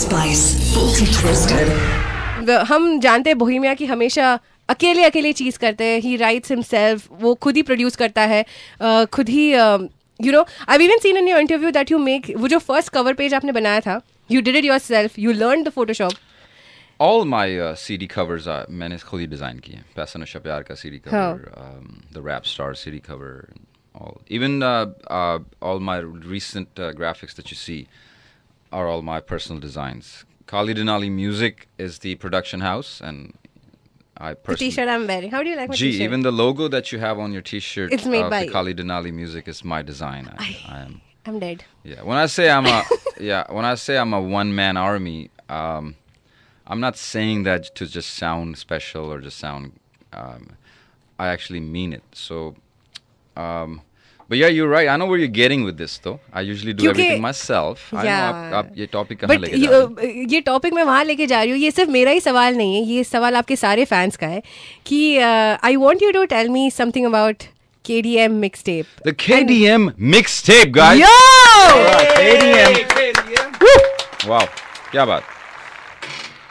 spice, fully twisted. हम जानते हैं बोहेमिया की हमेशा अकेले चीज करते हैं. He writes himself, वो खुद ही प्रोड्यूस करता है, खुद ही I've even seen in your interview that you make, वो जो first cover page आपने बनाया था, you did it yourself, you learned the Photoshop. All my CD covers मैंने खुद ही डिजाइन किए. पैसा नशा प्यार का CD cover, the Rap Star CD cover, even all my recent graphics that you see are all my personal designs. Khalid and Ali Music is the production house, and I personally... The t-shirt I'm wearing. How do you like my t-shirt? Gee, even the logo that you have on your t-shirt, it's made by the Khalid and Ali Music is my design. I'm dead. Yeah, when I say I'm a one-man army, I'm not saying that to just sound special or just sound. I actually mean it. So, but yeah, you're right. I know where you're getting with this, though. I usually do everything myself. I know आप ये topic कहाँ लेके जा रहे हैं? ये topic मैं वहाँ लेके जा रही हूँ. ये सिर्फ मेरा ही सवाल नहीं है. ये सवाल आपके सारे fans का है कि I want you to tell me something about KDM mixtape. The KDM mixtape, guys. Yo! KDM. Wow, क्या बात?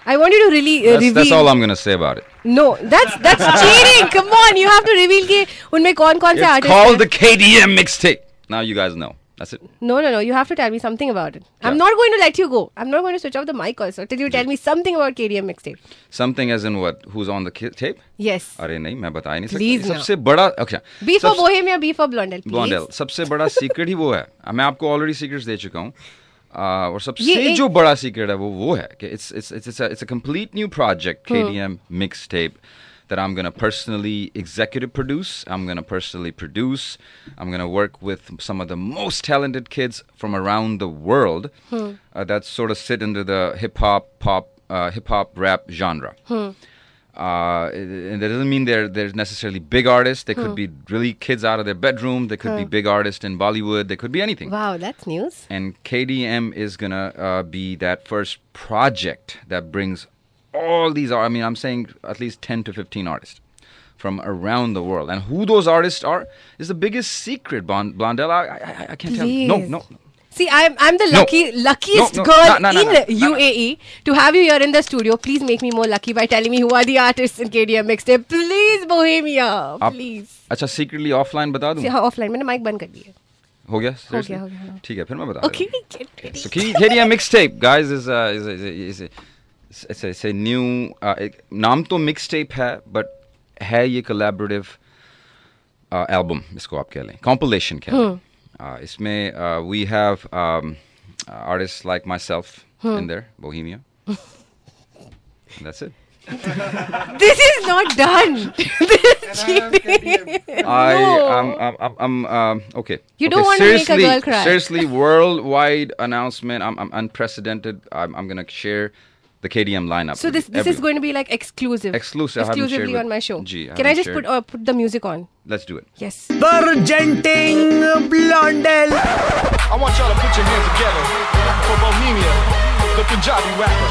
I want you to really reveal. That's all I'm gonna say about it. No, that's cheating. Come on, you have to reveal कि उनमें कौन-कौन से artists. It's called the KDM mixtape. Now you guys know. That's it. No. You have to tell me something about it. Yeah. I'm not going to let you go. I'm not going to switch off the mic also till you tell me something about KDM mixtape. Something as in what? Who's on the tape? Yes. अरे नहीं, मैं बता नहीं सकता. Please no. सबसे बड़ा, okay. B for Bohemia, B for Blondelle. Please. Blondelle. सबसे बड़ा secret ही वो है. मैं आपको already secrets दे चुका हूँ. और सबसे जो बड़ा secret है वो है कि it's a complete new project, KDM mixtape, that I'm going to personally executive produce. I'm going to personally produce. I'm going to work with some of the most talented kids from around the world that sort of sit into the hip-hop rap genre. And that doesn't mean they're necessarily big artists. They could be really kids out of their bedroom. They could be big artists in Bollywood. They could be anything. Wow, that's news. And KDM is going to be that first project that brings all these, I mean, I'm saying at least 10 to 15 artists from around the world. And who those artists are is the biggest secret, Blondelle. I can't tell you. No. See, I'm the luckiest girl in UAE to have you here in the studio. Please make me more lucky by telling me who are the artists in KDM mixtape. Please, Bohemia. Please. अच्छा, secretly offline बता दूँ? हाँ, offline. मैंने mic बंद कर दिया. हो गया? हो गया. ठीक है, फिर मैं बता. Okay, get ready. So KDM mixtape, guys, is a new. नाम तो mixtape है, but है ये collaborative album, इसको आप कह लें, compilation कह लें. इसमें we have artists like myself in there, Bohemia. And that's it. This is not done. This is cheating. I'm okay. You don't want to make a girl cry. Seriously, worldwide announcement. I'm unprecedented. I'm gonna share the KDM lineup. So this is going to be like exclusive. Exclusively on my show. Can I just put the music on? Let's do it. Yes. Presenting Blondelle. I want y'all to put your hands together for Bohemia, the Punjabi rapper.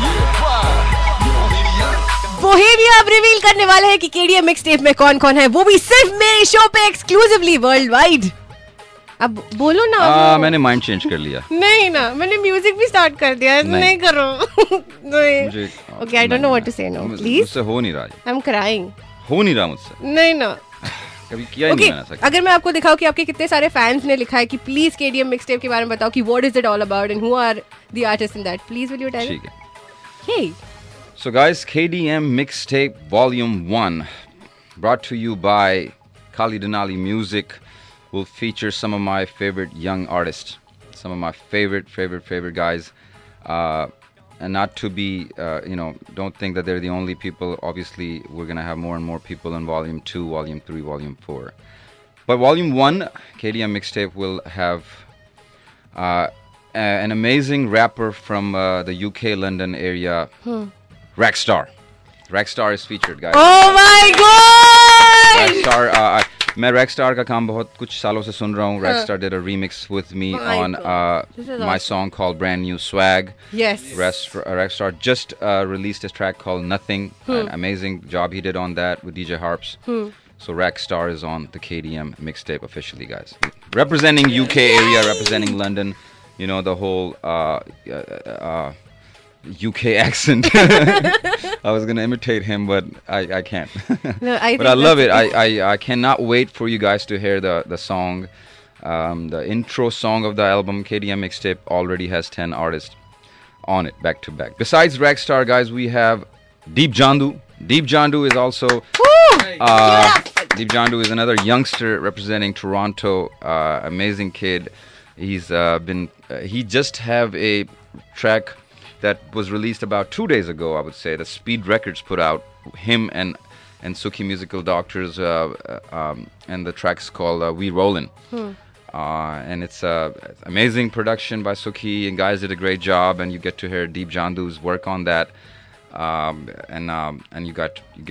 Bohemia अब reveal करने वाले हैं कि KDM mixtape में कौन-कौन है, वो भी सिर्फ मेरे शो पे exclusively worldwide. अब बोलो ना. मैंने माइंड चेंज कर लिया. नहीं ना, मैंने म्यूजिक भी स्टार्ट कर दिया. नहीं करो. नहीं. Okay, I don't know what to say now. Please. मुझसे हो नहीं रहा. I'm crying. हो नहीं रहा मुझसे. नहीं ना. कभी किया ही नहीं मैंने ऐसा. अगर मैं आपको दिखाऊं कि आपके कितने सारे फैंस ने लिखा है कि प्लीज KDM mixtape के बारे में बताओ कि what is it all about and who are the artists in that. Please will you tell me? ठीक है. Hey. So guys, KDM Mixtape Volume 1, brought to you by Khalid and Ali Music, will feature some of my favorite young artists, some of my favorite guys, and not to be, don't think that they're the only people. Obviously, we're going to have more and more people in Volume 2, Volume 3, Volume 4. But Volume 1, KDM Mixtape, will have an amazing rapper from the UK, London area, Rackstar. Rackstar is featured, guys. Oh my God! Rackstar, मैं Rackstar का काम बहुत कुछ सालों से सुन रहा हूँ. Rackstar did a remix with me on my song called Brand New Swag. Yes. Rackstar just released his track called Nothing. An amazing job he did on that with DJ Harps. So Rackstar is on the KDM mixtape officially, guys. Representing UK area, representing London. You know, the whole UK accent. I was gonna imitate him, but I can't. No, I But think I love it. that's- I cannot wait for you guys to hear the song. The intro song of the album KDM mixtape already has 10 artists on it back to back. Besides Ragstar, guys, we have Deep Jandu. Deep Jandu is also Deep Jandu is another youngster representing Toronto. Amazing kid. He's he just have a track that was released about 2 days ago, I would say, that Speed Records put out. Him and Suki Musical Doctors, and the track's called We Rollin'. And it's amazing production by Suki, and guys did a great job, and you get to hear Deep Jandu's work on that. And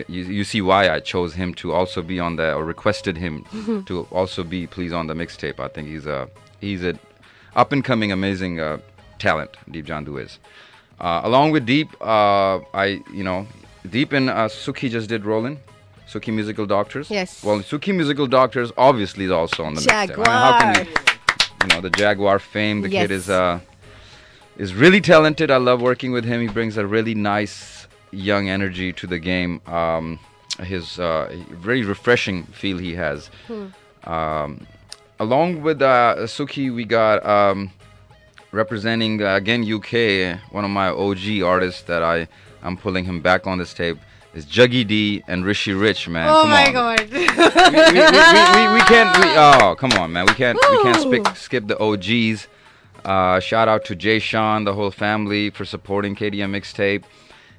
you see why I chose him to also be on the, or requested him to also be please on the mixtape. I think he's a up and coming amazing talent. Deep Jandu is. Along with Deep, Deep and Suki just did Rollin'. Suki Musical Doctors. Yes. Well, Suki Musical Doctors obviously is also on the mixtape. Jaguar. How can we, the Jaguar fame. The Yes. kid is really talented. I love working with him. He brings a really nice young energy to the game. His very refreshing feel he has. Along with Suki, we got representing again UK, one of my OG artists that I'm pulling him back on this tape is Juggy D and Rishi Rich, man. Oh Come my on. god. we can't. Oh, come on, man. We can't skip the OGs. Shout out to Jay Sean, the whole family, for supporting KDM mixtape.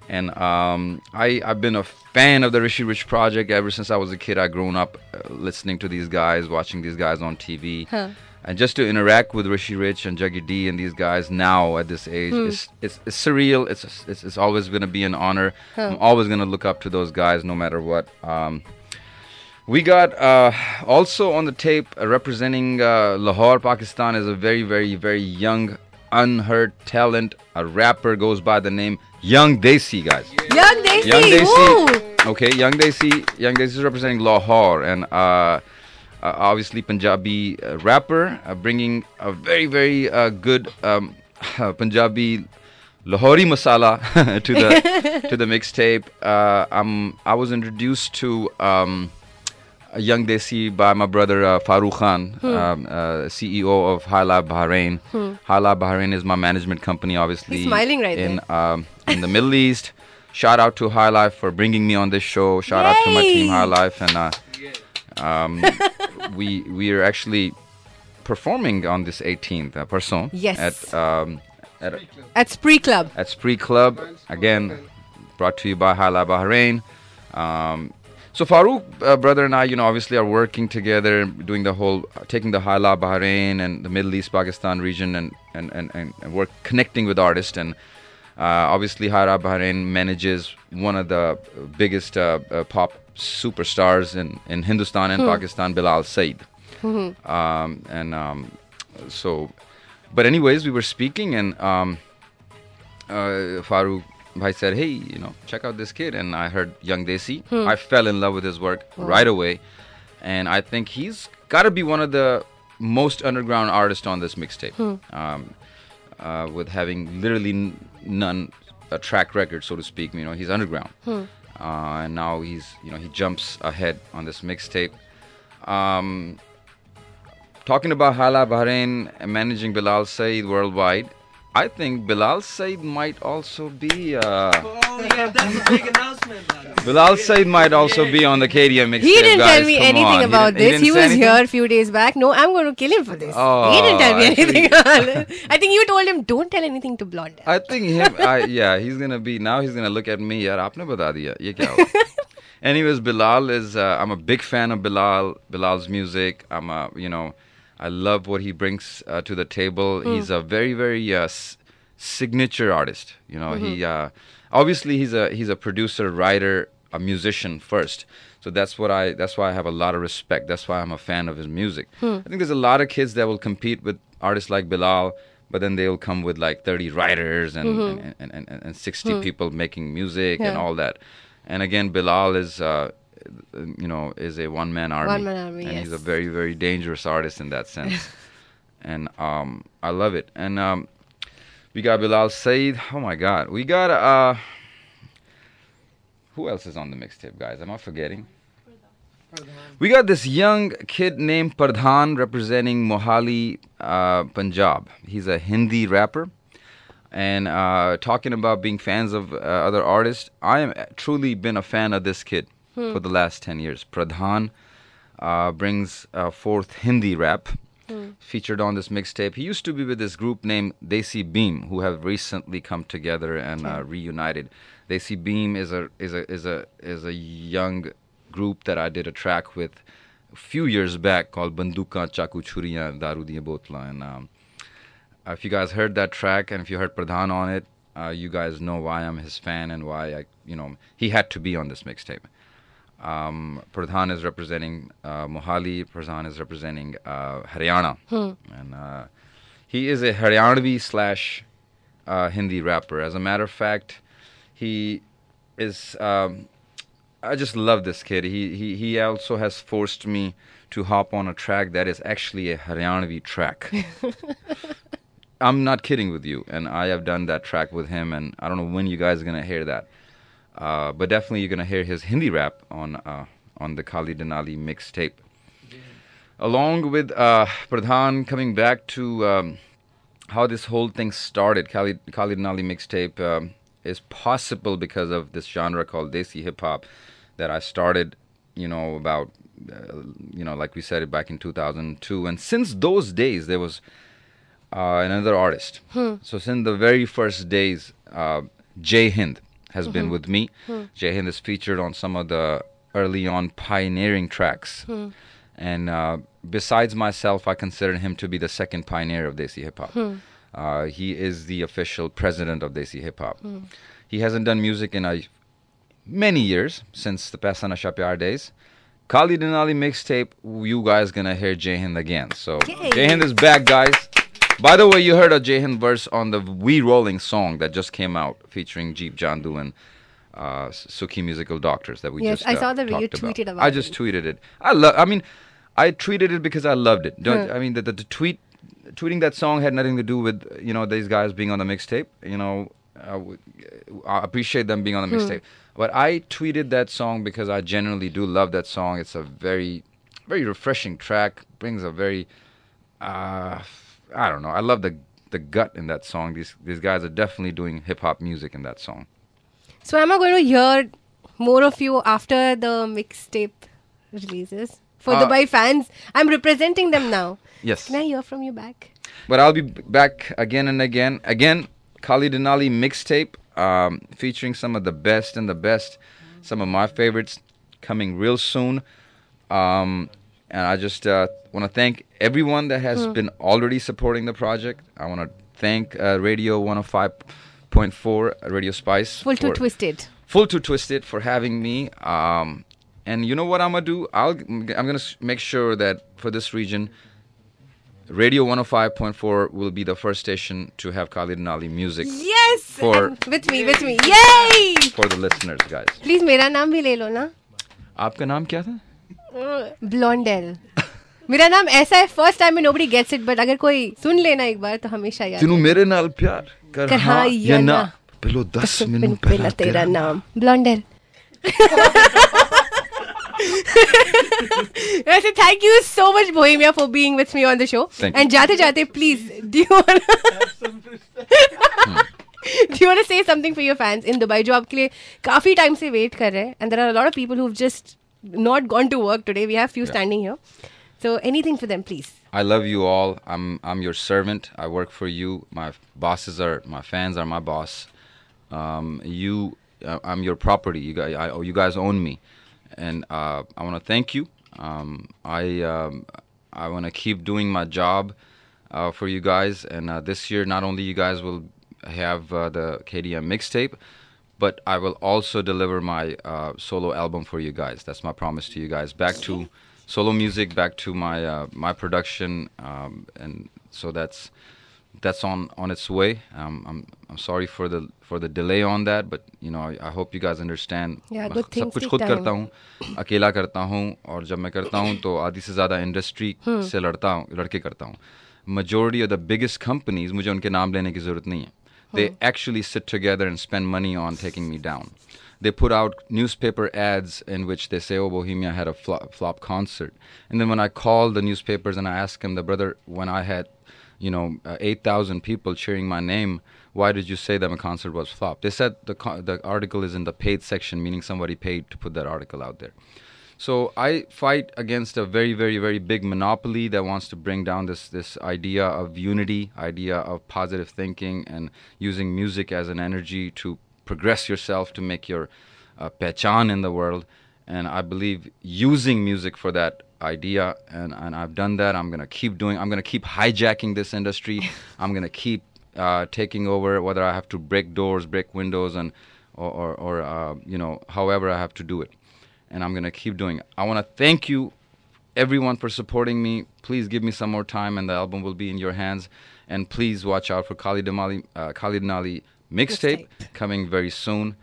And I've been a fan of the Rishi Rich project ever since I was a kid. I grown up listening to these guys, watching these guys on TV. And just to interact with Rishi Rich and Juggy D and these guys now at this age, it's surreal. It's always going to be an honor. I'm always going to look up to those guys no matter what. We got also on the tape representing Lahore, Pakistan, is a very, very, very young, unheard talent. A rapper goes by the name Young Desi, guys. Young Desi. Young Woo. Desi. Okay, Young Desi is representing Lahore, and obviously Punjabi rapper, bringing a very, very good Punjabi Lahori masala to the mixtape. I was introduced to Young Desi by my brother Farooq Khan, CEO of High Lab Bahrain. High Lab Bahrain is my management company, obviously. He's smiling right in the Middle East. Shout out to High Life for bringing me on this show. Shout out to my team High Life, and we are actually performing on this 18th person. Yes. At Spree Club. At Spree Club, again, brought to you by High Lab Bahrain. So Farooq, brother, and I, obviously are working together, doing the whole, taking the High Lab Bahrain and the Middle East Pakistan region, and work connecting with artists. And obviously High Lab Bahrain manages one of the biggest pop superstars in Hindustan and Pakistan, Bilal Said. So, but anyways, we were speaking, and Farooq Bhai said, hey, check out this kid. And I heard Young Desi. I fell in love with his work right away. And I think he's got to be one of the most underground artists on this mixtape. With having literally none a track record, so to speak. He's underground. And now he jumps ahead on this mixtape. Talking about Hala Bahrain and managing Bilal Said worldwide, I think Bilal Said might also be. That's a big announcement. Bilal Said might also be on the KDM mixtape. He didn't guys. tell me Come anything on. about this. didn't He say was anything? here a few days back. No, I'm going to kill him for this. Oh, He didn't tell me actually- anything. I think you told him, don't tell anything to Blondelle. I think he's gonna be, now he's gonna look at me. Yaar, aapne bata diya. Ye kya hua? Anyways, Bilal is. I'm a big fan of Bilal's music. I love what he brings to the table. He's a very, very signature artist. He obviously he's a producer, writer, a musician first. So that's why I have a lot of respect. That's why I'm a fan of his music. I think there's a lot of kids that will compete with artists like Bilal, but then they'll come with like 30 writers and 60 people making music and all that. And again, Bilal is a one-man army. One-man army, and yes. he's a very, very dangerous artist in that sense. And I love it. And We got Bilal Saeed. Oh my God. We got who else is on the mixtape, guys? Am I forgetting? We got this young kid named Pradhan representing Mohali, Punjab. He's a Hindi rapper. And talking about being fans of other artists, I am truly been a fan of this kid for the last 10 years. Pradhan brings forth Hindi rap, featured on this mixtape. He used to be with this group named Desi Beam, who have recently come together and reunited. Desi Beam is a young group that I did a track with a few years back called Banduka Chaku Churiyan Daru Diye Botla. And if you guys heard that track and if you heard Pradhan on it, you guys know why I'm his fan and why he had to be on this mixtape. Pradhan is representing Mohali. Pradhan is representing Haryana, and he is a Haryanvi / Hindi rapper. As a matter of fact, he is. I just love this kid. He also has forced me to hop on a track that is actually a Haryanvi track. I'm not kidding with you, and I have done that track with him, and I don't know when you guys are gonna hear that. But definitely you're going to hear his Hindi rap on the Khalid Denali mixtape. Along with Pradhan, coming back to how this whole thing started, Khalid Denali mixtape is possible because of this genre called Desi hip-hop that I started, about, like we said, back in 2002. And since those days, there was another artist. So since the very first days, Jai Hind has been with me. Jai Hind is featured on some of the early on pioneering tracks. And besides myself, I consider him to be the second pioneer of Desi hip-hop. He is the official president of Desi hip-hop. He hasn't done music in many years, since the Paisa Nasha Pyar days. Khalid Denali mixtape, you guys gonna hear Jai Hind again. So Jai Hind is back, guys. By the way, you heard a Jai Hind verse on the We Rolling song that just came out, featuring Jeep Jandu and Sukhi Musical Doctors that we just I saw the talked you tweeted about. I just tweeted it. I tweeted it because I loved it. The tweeting that song had nothing to do with these guys being on the mixtape. I appreciate them being on the mixtape, but I tweeted that song because I genuinely do love that song. It's a very, very refreshing track. Brings a very I don't know. I love the gut in that song. These guys are definitely doing hip-hop music in that song. So am I going to hear more of you after the mixtape releases? For Dubai fans, I'm representing them now. Yes. Can I hear from you back? But I'll be back again and again. Again, Khalid Denali mixtape, featuring some of the best and the best, some of my favorites, coming real soon. And I just want to thank everyone that has been already supporting the project. I want to thank Radio 105.4, Radio Spice. Full to Twisted for having me. And you know what I'm going to do? I'm going to make sure that for this region, Radio 105.4 will be the first station to have Khalid Denali music. Yes! With me. Yay! For the listeners, guys. Please, मेरा नाम भी ले लो ना. आपका नाम क्या था? Blondelle. मेरा नाम ऐसा है, first time में nobody gets it, but अगर कोई सुन लेना एक बार तो हमेशा याद तू मेरे नाल प्यार कर हाँ या ना पहलो 10 मिनट पहला तेरा नाम Blondelle. Thank you so much, Bohemia, for being with me on the show. And jate, please, do you want to say something for your fans in Dubai जो आपके लिए काफी time से wait कर रहे हैं, and there are a lot of people who've just not gone to work today. We have few standing here. So anything for them, please. I love you all. I'm your servant. I work for you. My fans are my boss. I'm your property. You guys own me. And I want to thank you. I want to keep doing my job for you guys. And this year, not only you guys will have the KDM mixtape, but I will also deliver my solo album for you guys. That's my promise to you guys. Back to solo music, back to my production, and so that's on its way. I'm sorry for the delay on that, but I hope you guys understand. Yeah, good things सब कुछ take खुद time. करता हूँ, अकेला करता हूँ, और जब मैं करता हूँ तो आधी से ज़्यादा इंडस्ट्री से लड़के करता हूँ. Majority of the biggest companies, मुझे उनके नाम लेने की ज़रूरत नहीं है. They actually sit together and spend money on taking me down. They put out newspaper ads in which they say, oh, Bohemia had a flop concert. And then when I called the newspapers and I asked them, brother, when I had, 8,000 people cheering my name, why did you say that my concert was flop? They said the article is in the paid section, meaning somebody paid to put that article out there. So I fight against a very, very, very big monopoly that wants to bring down this idea of unity, idea of positive thinking, and using music as an energy to progress yourself, to make your pehchan in the world. And I believe using music for that idea, and I've done that. I'm going to keep doing. I'm going to keep hijacking this industry. I'm going to keep taking over, whether I have to break doors, break windows, and or however I have to do it. And I'm going to keep doing it. I want to thank you, everyone, for supporting me. Please give me some more time, and the album will be in your hands. And please watch out for Khalid Denali mixtape coming very soon.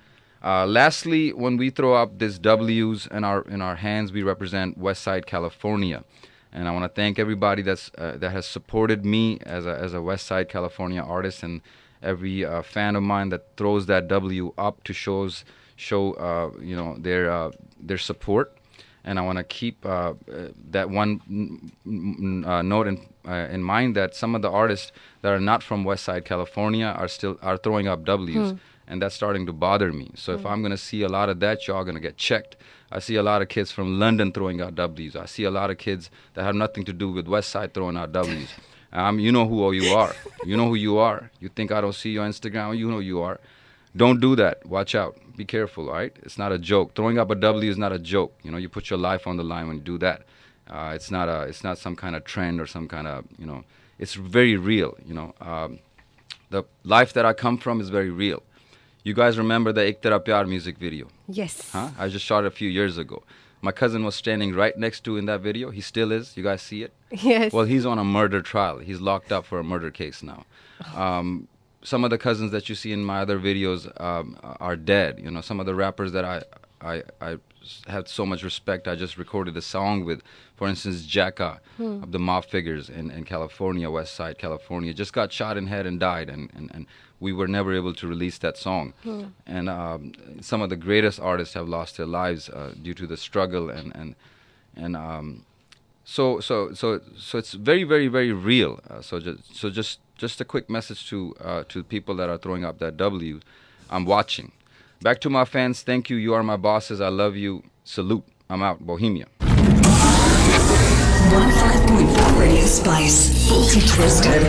Lastly, when we throw up this W's in our hands, we represent West Side, California. And I want to thank everybody that has supported me as a West Side, California artist, and every fan of mine that throws that W up to show their support. And I want to keep that one note in mind, that some of the artists that are not from West Side, California are throwing up W's, and that's starting to bother me. So if I'm going to see a lot of that, y'all going to get checked. I see a lot of kids from London throwing out W's. I see a lot of kids that have nothing to do with West Side throwing out W's. You know who you are. You know who you are. You think I don't see your Instagram? You know who you are. Don't do that. Watch out. Be careful, all right? It's not a joke. Throwing up a W is not a joke. You put your life on the line when you do that. It's not some kind of trend or some kind of, it's very real, The life that I come from is very real. You guys remember the Ek Tera Pyar music video? Yes. Huh? I just shot it a few years ago. My cousin was standing right next to in that video. He still is. You guys see it? Yes. Well, he's on a murder trial. He's locked up for a murder case now. Some of the cousins that you see in my other videos are dead. Some of the rappers that I had so much respect, I just recorded a song with. For instance, Jacka of the Mob Figures in California, West Side, California, just got shot in head and died, and we were never able to release that song. And some of the greatest artists have lost their lives due to the struggle, so it's very, very, very real. So just a quick message to people that are throwing up that W. I'm watching. Back to my fans, thank you. You are my bosses. I love you. Salute. I'm out. Bohemia. 105.4 Radio Spice. Fully twisted.